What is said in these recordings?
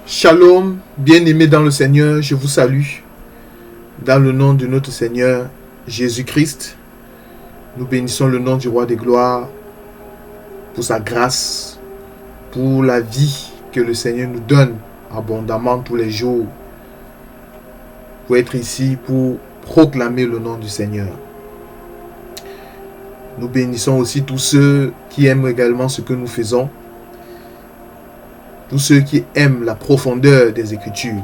Shalom, bien-aimés dans le Seigneur, je vous salue. Dans le nom de notre Seigneur Jésus-Christ, nous bénissons le nom du Roi des Gloires pour sa grâce, pour la vie que le Seigneur nous donne abondamment tous les jours, pour être ici, pour proclamer le nom du Seigneur. Nous bénissons aussi tous ceux qui aiment également ce que nous faisons, tous ceux qui aiment la profondeur des Écritures,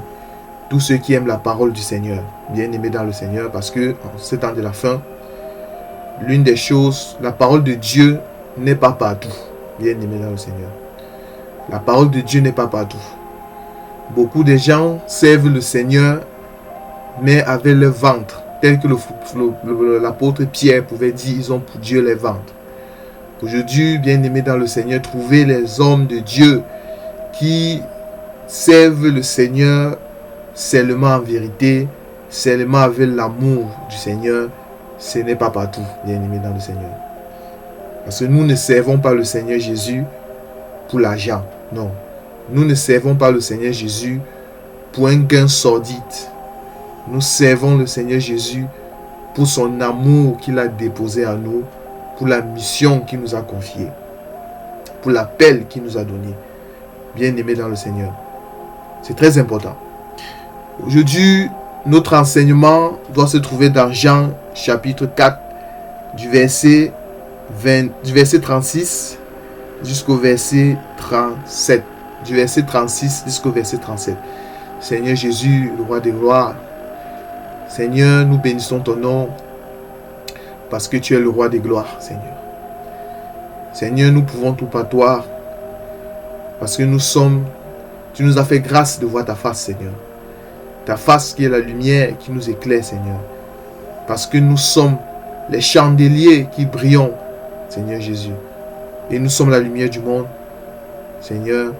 tous ceux qui aiment la parole du Seigneur, bien-aimés dans le Seigneur, parce que en ce temps de la fin, l'une des choses, la parole de Dieu n'est pas partout, bien-aimés dans le Seigneur. La parole de Dieu n'est pas partout. Beaucoup de gens servent le Seigneur, mais avec le ventre, tel que l'apôtre Pierre pouvait dire, ils ont pour Dieu les ventres. Aujourd'hui, bien-aimés dans le Seigneur, trouvez les hommes de Dieu qui servent le Seigneur seulement en vérité, seulement avec l'amour du Seigneur, ce n'est pas partout, bien-aimés dans le Seigneur. Parce que nous ne servons pas le Seigneur Jésus pour l'argent, non. Nous ne servons pas le Seigneur Jésus pour un gain sordide. Nous servons le Seigneur Jésus pour son amour qu'il a déposé à nous, pour la mission qu'il nous a confiée, pour l'appel qu'il nous a donné. Bien-aimés dans le Seigneur. C'est très important. Aujourd'hui, notre enseignement doit se trouver dans Jean chapitre 4, du verset 36 jusqu'au verset 37. Du verset 36 jusqu'au verset 37. Seigneur Jésus, le Roi des gloires, Seigneur, nous bénissons ton nom parce que tu es le Roi des gloires, Seigneur. Seigneur, nous pouvons tout par toi parce que tu nous as fait grâce de voir ta face, Seigneur. Ta face qui est la lumière qui nous éclaire, Seigneur. Parce que nous sommes les chandeliers qui brillons, Seigneur Jésus. Et nous sommes la lumière du monde. Seigneur,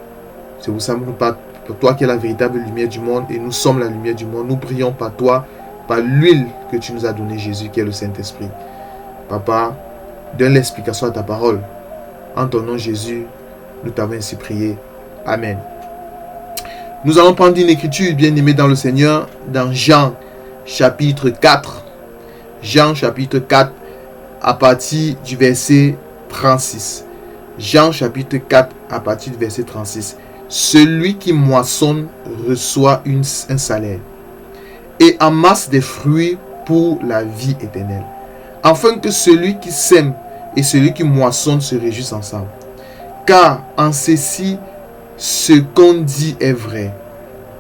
c'est pour ça que nous parlons pour toi qui es la véritable lumière du monde. Et nous sommes la lumière du monde. Nous brillons par toi, par l'huile que tu nous as donnée, Jésus, qui est le Saint-Esprit. Papa, donne l'explication à ta parole. En ton nom, Jésus, nous t'avons ainsi prié. Amen. Nous allons prendre une écriture bien-aimée dans le Seigneur, dans Jean chapitre 4. Jean chapitre 4, à partir du verset 36. Jean chapitre 4, à partir du verset 36. Celui qui moissonne reçoit un salaire et amasse des fruits pour la vie éternelle, afin que celui qui sème et celui qui moissonne se réjouissent ensemble. Car en ceci, ce qu'on dit est vrai.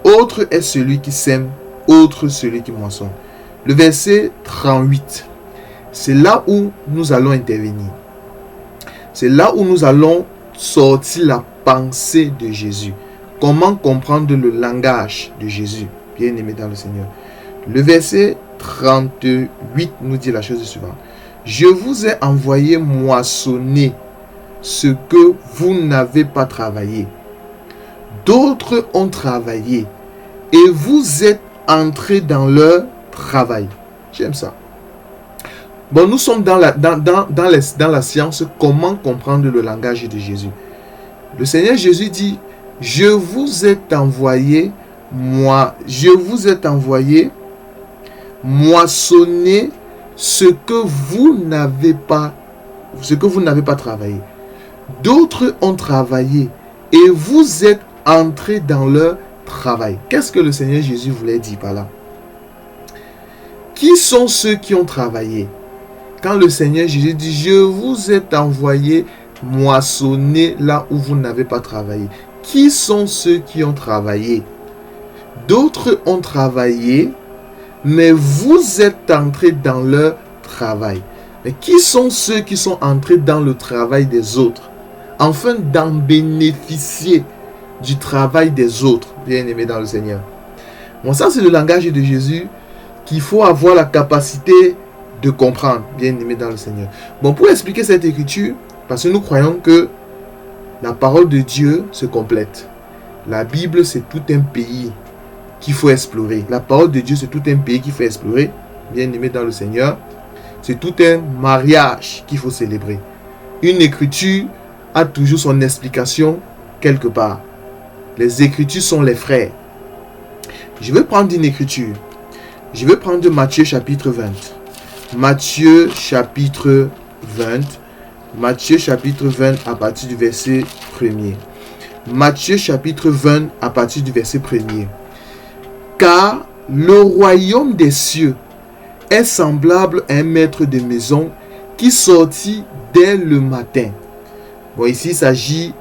Autre est celui qui sème, autre celui qui moissonne. Le verset 38, c'est là où nous allons intervenir. C'est là où nous allons sortir la pensée de Jésus. Comment comprendre le langage de Jésus, bien-aimé dans le Seigneur. Le verset 38 nous dit la chose suivante. Je vous ai envoyé moissonner ce que vous n'avez pas travaillé. D'autres ont travaillé et vous êtes entrés dans leur travail. J'aime ça. Bon, nous sommes dans la science comment comprendre le langage de Jésus. Le Seigneur Jésus dit, je vous ai envoyé moissonner ce que vous n'avez pas travaillé. D'autres ont travaillé et vous êtes entrés dans leur travail. Qu'est-ce que le Seigneur Jésus voulait dire par là? Qui sont ceux qui ont travaillé? Quand le Seigneur Jésus dit, je vous ai envoyé moissonner là où vous n'avez pas travaillé. Qui sont ceux qui ont travaillé? D'autres ont travaillé, mais vous êtes entrés dans leur travail. Mais qui sont ceux qui sont entrés dans le travail des autres, afin d'en bénéficier du travail des autres, bien-aimés dans le Seigneur? Bon, ça c'est le langage de Jésus qu'il faut avoir la capacité de comprendre, bien-aimés dans le Seigneur. Bon, pour expliquer cette écriture, parce que nous croyons que la parole de Dieu se complète. La Bible, c'est tout un pays qu'il faut explorer. La parole de Dieu, c'est tout un pays qu'il faut explorer, bien-aimés dans le Seigneur. C'est tout un mariage qu'il faut célébrer. Une écriture a toujours son explication quelque part. Les Écritures sont les frères. Je vais prendre une écriture. Je vais prendre Matthieu chapitre 20. Matthieu chapitre 20. Matthieu chapitre 20 à partir du verset 1er. Matthieu chapitre 20 à partir du verset 1er. Car le royaume des cieux est semblable à un maître de maison qui sortit dès le matin. Bon, ici il s'agit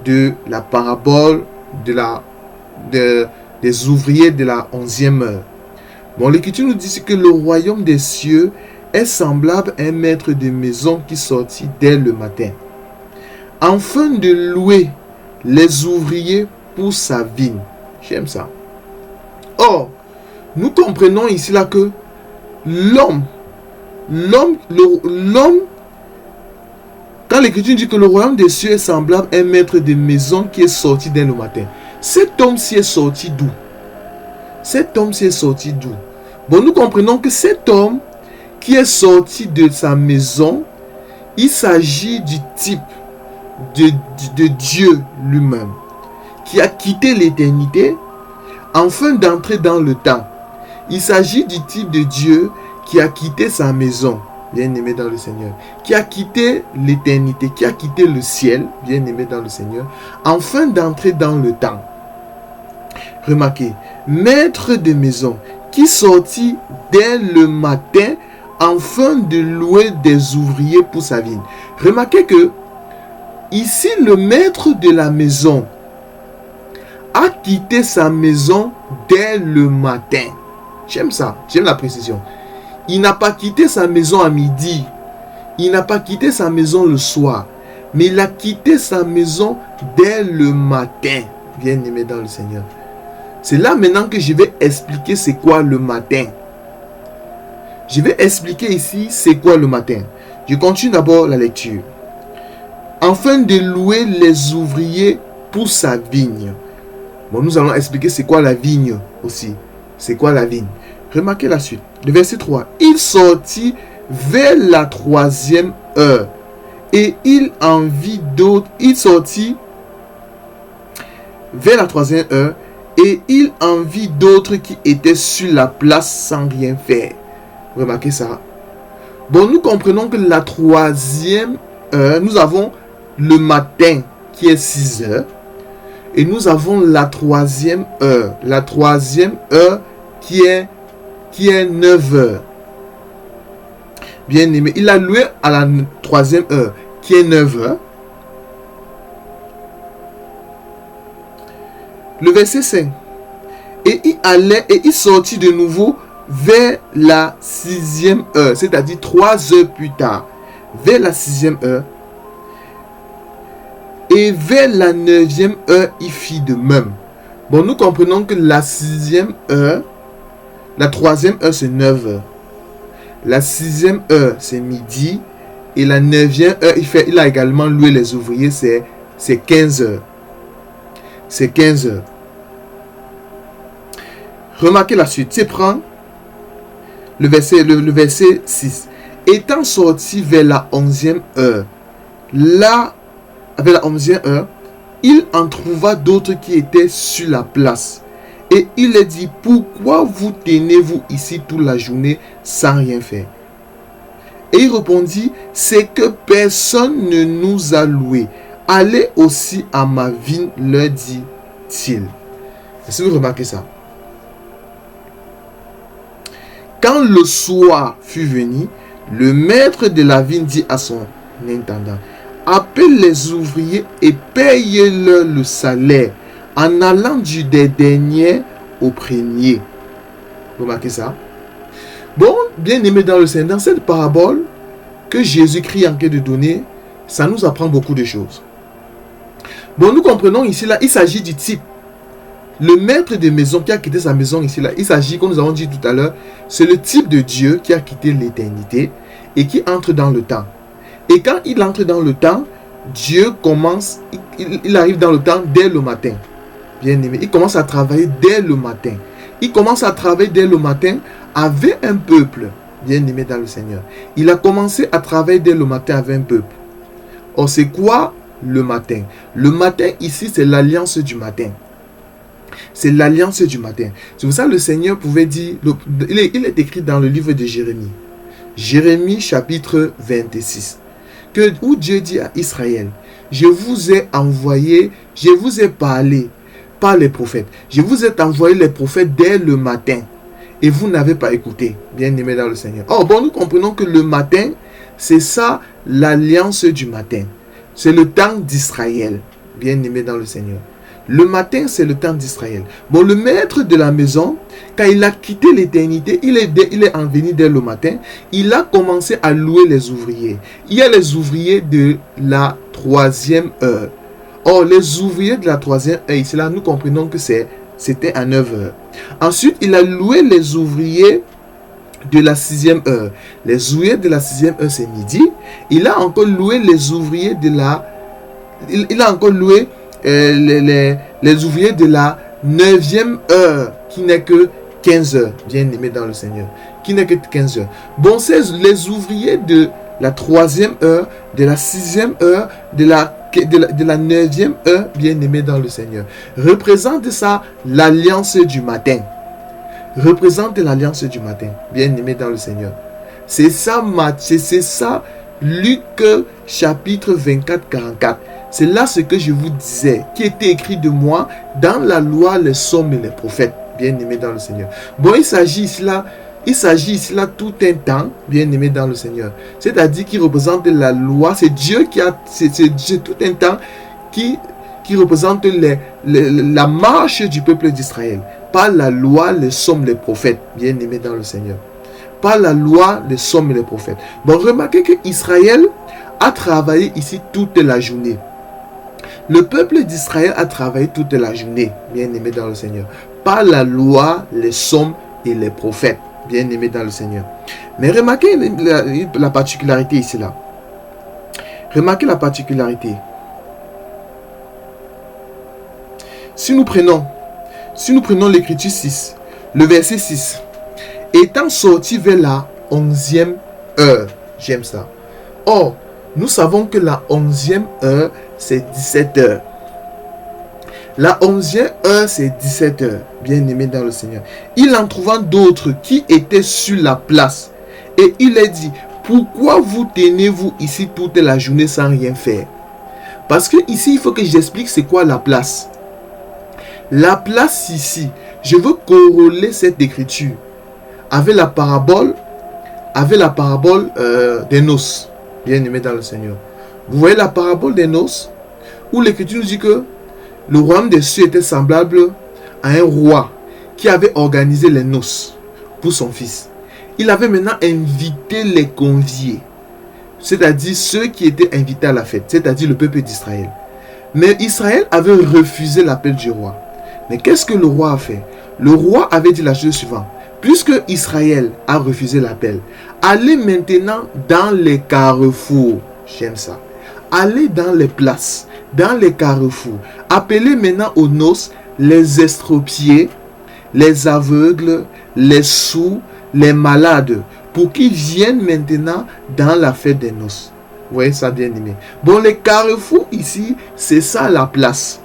de la parabole des ouvriers de la 11e heure. Bon, l'Écriture nous dit que le royaume des cieux est semblable à un maître de maison qui sortit dès le matin, afin de louer les ouvriers pour sa vigne. J'aime ça. Or, nous comprenons ici là que l'homme, quand l'Écriture dit que le royaume des cieux est semblable à un maître de maison qui est sorti dès le matin, cet homme-ci est sorti d'où? Cet homme-ci est sorti d'où? Bon, nous comprenons que cet homme qui est sorti de sa maison, il s'agit du type de Dieu lui-même, qui a quitté l'éternité afin d'entrer dans le temps. Il s'agit du type de Dieu qui a quitté sa maison, bien-aimé dans le Seigneur, qui a quitté l'éternité, qui a quitté le ciel, bien-aimé dans le Seigneur, afin d'entrer dans le temps. Remarquez, maître de maison qui sortit dès le matin afin de louer des ouvriers pour sa vigne. Remarquez que ici, le maître de la maison a quitté sa maison dès le matin. J'aime ça, j'aime la précision. Il n'a pas quitté sa maison à midi. Il n'a pas quitté sa maison le soir. Mais il a quitté sa maison dès le matin. Bien-aimé dans le Seigneur. C'est là maintenant que je vais expliquer c'est quoi le matin. Je vais expliquer ici c'est quoi le matin. Je continue d'abord la lecture. Afin de louer les ouvriers pour sa vigne. Bon, nous allons expliquer c'est quoi la vigne aussi. C'est quoi la vigne? Remarquez la suite. Le verset 3. Il sortit vers la 3e heure. Et il en vit d'autres. Il sortit vers la 3e heure. Et il en vit d'autres qui étaient sur la place sans rien faire. Remarquez ça. Bon, nous comprenons que la 3e heure, nous avons le matin qui est 6 heures. Et nous avons la 3e heure. La 3e heure qui est 9 heures. Bien aimé, il a loué à la 3e heure qui est 9 heures. Le verset 5. Et il allait et il sortit de nouveau vers la 6e heure, c'est-à-dire 3 heures plus tard, vers la 6e heure. Et vers la 9e heure, il fit de même. Bon, nous comprenons que la 6e heure, la 3e heure, c'est 9 heures. La 6e heure, c'est midi. Et la 9e heure, il a également loué les ouvriers, c'est 15 heures. C'est 15 heures. Remarquez la suite. C'est prend le verset 6. Étant sorti vers la 11e heure, là, vers la 11e heure, il en trouva d'autres qui étaient sur la place. Et il leur dit, pourquoi vous tenez-vous ici toute la journée sans rien faire? Et il répondit, c'est que personne ne nous a loués. Allez aussi à ma vigne, leur dit-il. Est-ce que vous remarquez ça? Quand le soir fut venu, le maître de la vigne dit à son intendant, appelle les ouvriers et paye-leur le salaire en allant des derniers au premier. Vous remarquez ça? Bon, bien aimé dans le Seigneur, dans cette parabole que Jésus-Christ est en train de donner, ça nous apprend beaucoup de choses. Bon, nous comprenons ici, là, il s'agit du type. Le maître de maison qui a quitté sa maison ici, là, il s'agit, comme nous avons dit tout à l'heure, c'est le type de Dieu qui a quitté l'éternité et qui entre dans le temps. Et quand il entre dans le temps, Dieu commence, il arrive dans le temps dès le matin. Bien aimé, il commence à travailler dès le matin. Il commence à travailler dès le matin avec un peuple, bien aimé dans le Seigneur. Il a commencé à travailler dès le matin avec un peuple. Or, c'est quoi le matin? Le matin, ici, c'est l'alliance du matin. C'est l'alliance du matin. C'est pour ça que le Seigneur pouvait dire, il est écrit dans le livre de Jérémie. Jérémie chapitre 26. Où Dieu dit à Israël, je vous ai envoyé, je vous ai parlé par les prophètes. Je vous ai envoyé les prophètes dès le matin. Et vous n'avez pas écouté, bien-aimés dans le Seigneur. Oh, bon, nous comprenons que le matin, c'est ça l'alliance du matin. C'est le temps d'Israël, bien-aimés dans le Seigneur. Le matin, c'est le temps d'Israël. Bon, le maître de la maison, quand il a quitté l'éternité, il est en venu dès le matin. Il a commencé à louer les ouvriers. Il y a les ouvriers de la 3e heure. Or, les ouvriers de la 3e heure, ici là, nous comprenons que c'était à 9 heures. Ensuite, il a loué les ouvriers de la 6e heure. Les ouvriers de la 6e heure, c'est midi. Il a encore loué les ouvriers de la... Il a encore loué les ouvriers de la 9e heure, qui n'est que 15 heures, bien aimé dans le Seigneur, qui n'est que 15 heures. Bon, c'est les ouvriers de la 3e heure, de la 6e heure, de la 9e heure, bien aimé dans le Seigneur. Représente ça l'alliance du matin. Représente l'alliance du matin, bien aimé dans le Seigneur. C'est ça, Luc chapitre 24, 44. C'est là ce que je vous disais, qui était écrit de moi dans la loi, les psaumes et les prophètes, bien aimés dans le Seigneur. Bon, il s'agit ici là tout un temps, bien aimé dans le Seigneur. C'est-à-dire qu'il représente la loi, c'est Dieu qui a, c'est tout un temps qui représente la marche du peuple d'Israël. Par la loi, les psaumes, les prophètes, bien aimés dans le Seigneur. Par la loi, les psaumes et les prophètes. Bon, remarquez que Israël a travaillé ici toute la journée. Le peuple d'Israël a travaillé toute la journée, bien aimé dans le Seigneur, par la loi, les psaumes et les prophètes, bien aimé dans le Seigneur. Mais remarquez la particularité ici là. Remarquez la particularité. Si nous prenons l'écriture 6, le verset 6, étant sorti vers la 11e heure, j'aime ça. Or, nous savons que la 11e heure, c'est 17 heures. La 11e heure, c'est 17 heures, bien aimé dans le Seigneur. Il en trouva d'autres qui étaient sur la place. Et il a dit, pourquoi vous tenez-vous ici toute la journée sans rien faire? Parce que ici, il faut que j'explique c'est quoi la place. La place ici, je veux corroler cette écriture avec la parabole des noces, bien aimé dans le Seigneur. Vous voyez la parabole des noces, où l'écriture nous dit que le royaume des cieux était semblable à un roi qui avait organisé les noces pour son fils. Il avait maintenant invité les conviés, c'est-à-dire ceux qui étaient invités à la fête, c'est-à-dire le peuple d'Israël. Mais Israël avait refusé l'appel du roi. Mais qu'est-ce que le roi a fait? Le roi avait dit la chose suivante. Puisque Israël a refusé l'appel, allez maintenant dans les carrefours. J'aime ça. Allez dans les places, dans les carrefours. Appelez maintenant aux noces les estropiés, les aveugles, les sourds, les malades, pour qu'ils viennent maintenant dans la fête des noces. Vous voyez ça, bien aimé. Bon, les carrefours ici, c'est ça la place.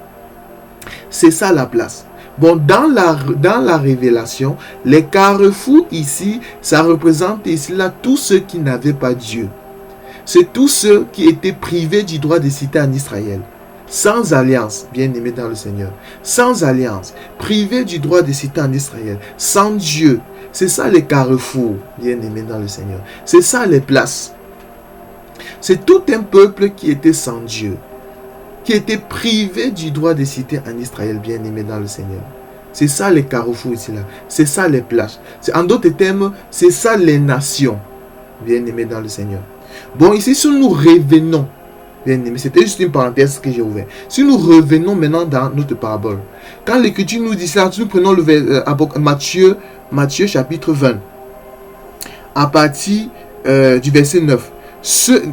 C'est ça la place. Bon, dans la révélation, les carrefours ici, ça représente ici là tous ceux qui n'avaient pas Dieu. C'est tous ceux qui étaient privés du droit de citer en Israël. Sans alliance, bien aimé dans le Seigneur. Sans alliance, privés du droit de citer en Israël. Sans Dieu. C'est ça les carrefours, bien aimé dans le Seigneur. C'est ça les places. C'est tout un peuple qui était sans Dieu, qui était privé du droit de citer en Israël, bien aimé dans le Seigneur. C'est ça les carrefours ici là. C'est ça les places. En d'autres termes, c'est ça les nations, bien aimé dans le Seigneur. Bon, ici, si nous revenons, bien aimé, c'était juste une parenthèse que j'ai ouverte. Si nous revenons maintenant dans notre parabole, quand l'Écriture nous dit ça, nous prenons le Matthieu chapitre 20, à partir du verset 9.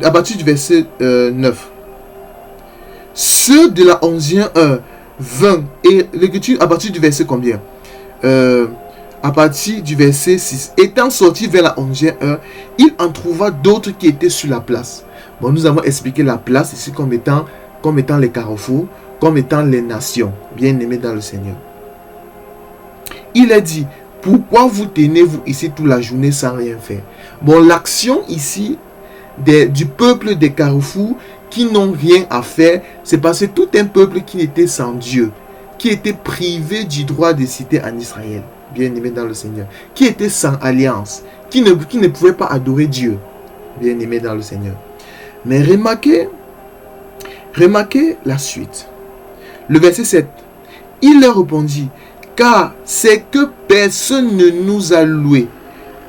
À partir du verset 9. Ceux de la 11e heure, 20, et l'écriture à partir du verset combien? À partir du verset 6. Étant sorti vers la 11e heure, il en trouva d'autres qui étaient sur la place. Bon, nous avons expliqué la place ici comme étant les carrefours, comme étant les nations, bien aimés dans le Seigneur. Il a dit, pourquoi vous tenez-vous ici toute la journée sans rien faire? Bon, l'action ici du peuple des carrefours qui n'ont rien à faire, c'est parce que tout un peuple qui était sans Dieu, qui était privé du droit de citer en Israël, bien-aimé dans le Seigneur, qui était sans alliance, qui ne pouvait pas adorer Dieu, bien-aimé dans le Seigneur. Mais remarquez la suite. Le verset 7. Il leur répondit, car c'est que personne ne nous a loué.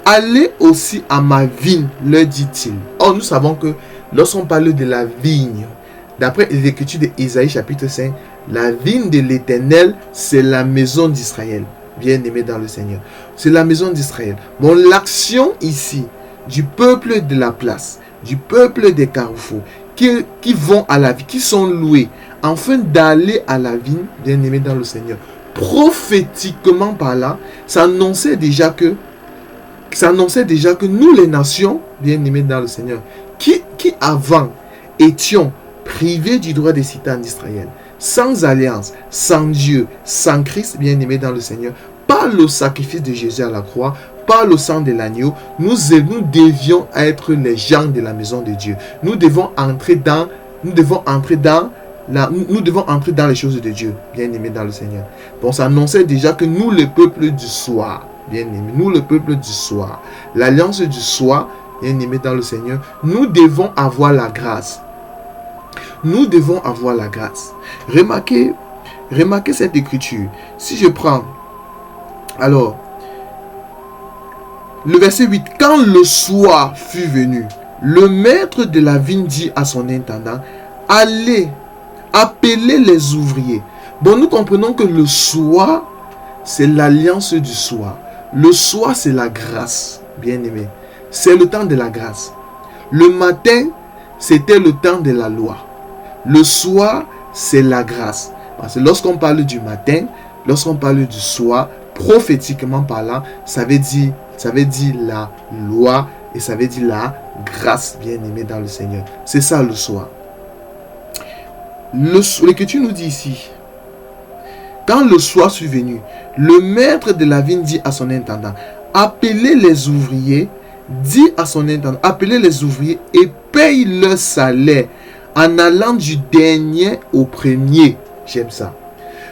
Allez aussi à ma vigne, leur dit-il. Or, nous savons que lorsqu'on parle de la vigne, d'après l'écriture d'Ésaïe chapitre 5, la vigne de l'Éternel, c'est la maison d'Israël. Bien-aimé dans le Seigneur. C'est la maison d'Israël. Bon, l'action ici du peuple de la place, du peuple des carrefours, qui vont à la vigne, qui sont loués, afin d'aller à la vigne, bien-aimé dans le Seigneur. Prophétiquement par là, ça annonçait déjà que nous, les nations, bien-aimés dans le Seigneur, qui avant étions privés du droit de citer en Israël, sans alliance, sans Dieu, sans Christ, bien-aimés dans le Seigneur, par le sacrifice de Jésus à la croix, par le sang de l'agneau, nous devions être les gens de la maison de Dieu. Nous devons entrer dans les choses de Dieu, bien-aimés dans le Seigneur. Bon, ça annonçait déjà que nous, le peuple du soir, bien-aimés, nous, le peuple du soir, l'alliance du soir, bien-aimés dans le Seigneur, nous devons avoir la grâce. Nous devons avoir la grâce. Remarquez cette écriture. Si je prends, alors, le verset 8, quand le soir fut venu, le maître de la vigne dit à son intendant, allez, appelez les ouvriers. Bon, nous comprenons que le soir, c'est l'alliance du soir. Le soir, c'est la grâce, bien-aimé. C'est le temps de la grâce. Le matin, c'était le temps de la loi. Le soir, c'est la grâce. Parce que lorsqu'on parle du matin, lorsqu'on parle du soir, prophétiquement parlant, ça veut dire la loi et ça veut dire la grâce, bien-aimé dans le Seigneur. C'est ça le soir. L'Écriture nous dit ici, quand le soir fut venu, le maître de la vigne dit à son intendant, appelez les ouvriers, dit à son intendant, appelez les ouvriers et paye leur salaire en allant du dernier au premier. J'aime ça.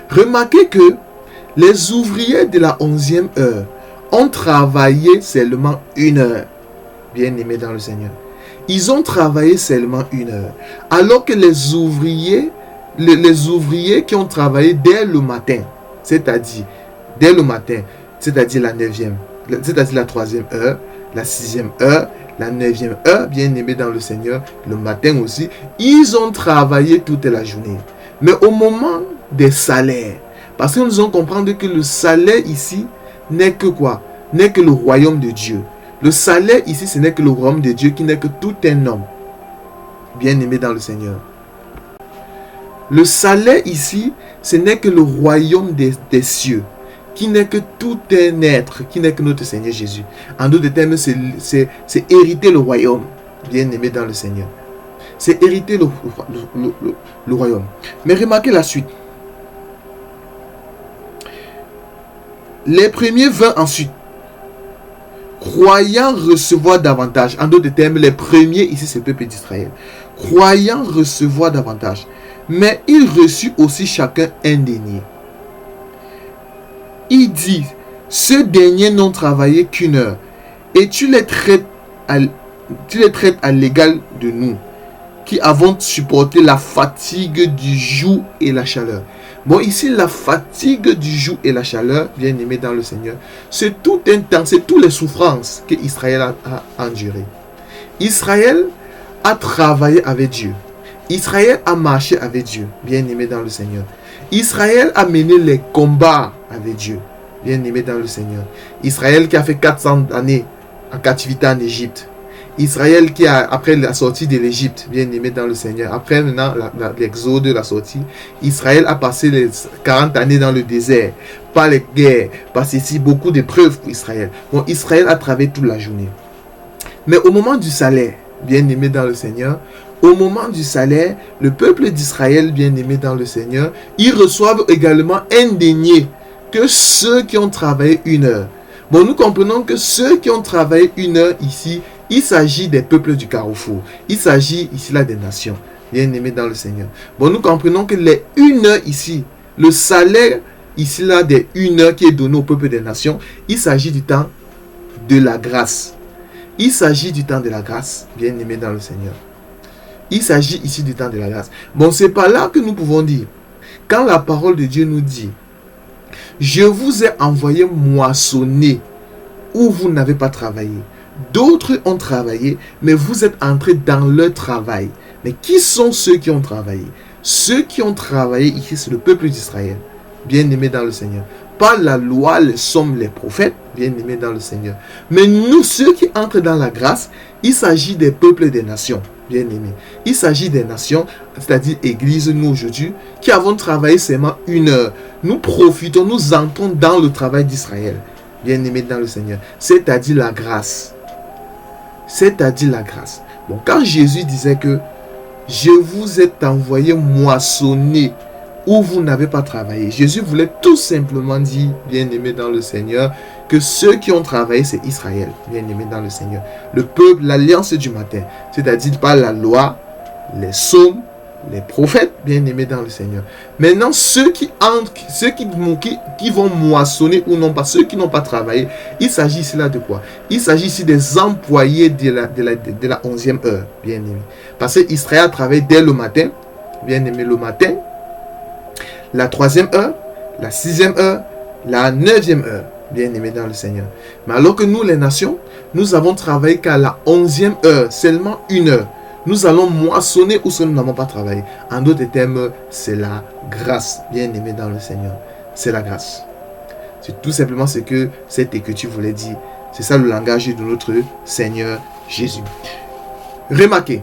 Remarquez que les ouvriers de la 11e heure ont travaillé seulement 1 heure. Bien-aimés dans le Seigneur. Ils ont travaillé seulement 1 heure. Alors que les ouvriers qui ont travaillé dès le matin, c'est-à-dire la 9e, c'est-à-dire la 3e heure, la 6e heure, la 9e heure, bien-aimés dans le Seigneur, le matin aussi, ils ont travaillé toute la journée. Mais au moment des salaires, parce que nous devons comprendre que le salaire ici n'est que quoi? N'est que le royaume de Dieu. Le salaire ici, ce n'est que le royaume de Dieu qui n'est que tout un homme. Bien-aimé dans le Seigneur. Le salaire ici, ce n'est que le royaume des cieux, qui n'est que tout un être, qui n'est que notre Seigneur Jésus. En d'autres termes, c'est hériter le royaume. Bien-aimé dans le Seigneur. C'est hériter le royaume. Mais remarquez la suite. Les premiers vinrent ensuite, croyant recevoir davantage. En d'autres termes, les premiers ici, c'est le peuple d'Israël. Croyant recevoir davantage. Mais il reçut aussi chacun un denier. Il dit, ceux derniers n'ont travaillé qu'1 heure, et tu les traites à l'égal de nous, qui avons supporté la fatigue du jour et la chaleur. Bon, ici, la fatigue du jour et la chaleur, bien aimé dans le Seigneur, c'est tout un temps, c'est toutes les souffrances que Israël a endurées. Israël a travaillé avec Dieu. Israël a marché avec Dieu, bien aimé dans le Seigneur. Israël a mené les combats avec Dieu, bien aimé dans le Seigneur. Israël qui a fait 400 années en captivité en Égypte. Israël qui a, après la sortie de l'Égypte, bien aimé dans le Seigneur, après maintenant l'exode, la sortie, Israël a passé les 40 années dans le désert, par les guerres, par ici beaucoup d'épreuves pour Israël. Bon, Israël a travaillé toute la journée. Mais au moment du salaire, bien aimé dans le Seigneur, au moment du salaire, le peuple d'Israël, bien aimé dans le Seigneur, ils reçoivent également un denier que ceux qui ont travaillé 1 heure. Bon, nous comprenons que ceux qui ont travaillé 1 heure ici, il s'agit des peuples du carrefour. Il s'agit ici là des nations. Bien-aimés dans le Seigneur. Bon, nous comprenons que les 1 heure ici, le salaire ici là des 1 heure qui est donné au peuple des nations, il s'agit du temps de la grâce. Il s'agit du temps de la grâce, bien-aimés dans le Seigneur. Il s'agit ici du temps de la grâce. Bon, c'est par là que nous pouvons dire, quand la parole de Dieu nous dit, je vous ai envoyé moissonner où vous n'avez pas travaillé. D'autres ont travaillé, mais vous êtes entrés dans leur travail. Mais qui sont ceux qui ont travaillé? Ceux qui ont travaillé ici, c'est le peuple d'Israël, bien-aimés dans le Seigneur. Par la loi, les sommes, les prophètes, bien-aimés dans le Seigneur. Mais nous, ceux qui entrent dans la grâce, il s'agit des peuples des nations, bien-aimés. Il s'agit des nations, c'est-à-dire Église, nous aujourd'hui, qui avons travaillé seulement 1 heure. Nous profitons, nous entrons dans le travail d'Israël, bien-aimés dans le Seigneur. C'est-à-dire la grâce. C'est-à-dire la grâce. Bon, quand Jésus disait que je vous ai envoyé moissonner où vous n'avez pas travaillé, Jésus voulait tout simplement dire, bien-aimés dans le Seigneur, que ceux qui ont travaillé, c'est Israël, bien-aimés dans le Seigneur. Le peuple, l'alliance du matin, c'est-à-dire par la loi, les psaumes, les prophètes, bien-aimés dans le Seigneur. Maintenant, ceux qui entrent, ceux qui vont moissonner ou non pas, ceux qui n'ont pas travaillé, il s'agit ici là de quoi? Il s'agit ici des employés de la 11e heure, bien-aimés. Parce que Israël a travaillé dès le matin, bien-aimés, le matin, la 3e heure, la 6e heure, la 9e heure, bien-aimés dans le Seigneur. Mais alors que nous, les nations, nous avons travaillé qu'à la 11e heure, seulement 1 heure. Nous allons moissonner où nous n'avons pas travaillé. En d'autres termes, c'est la grâce, bien-aimés dans le Seigneur. C'est la grâce. C'est tout simplement ce que cette écriture voulait dire. C'est ça le langage de notre Seigneur Jésus. Remarquez,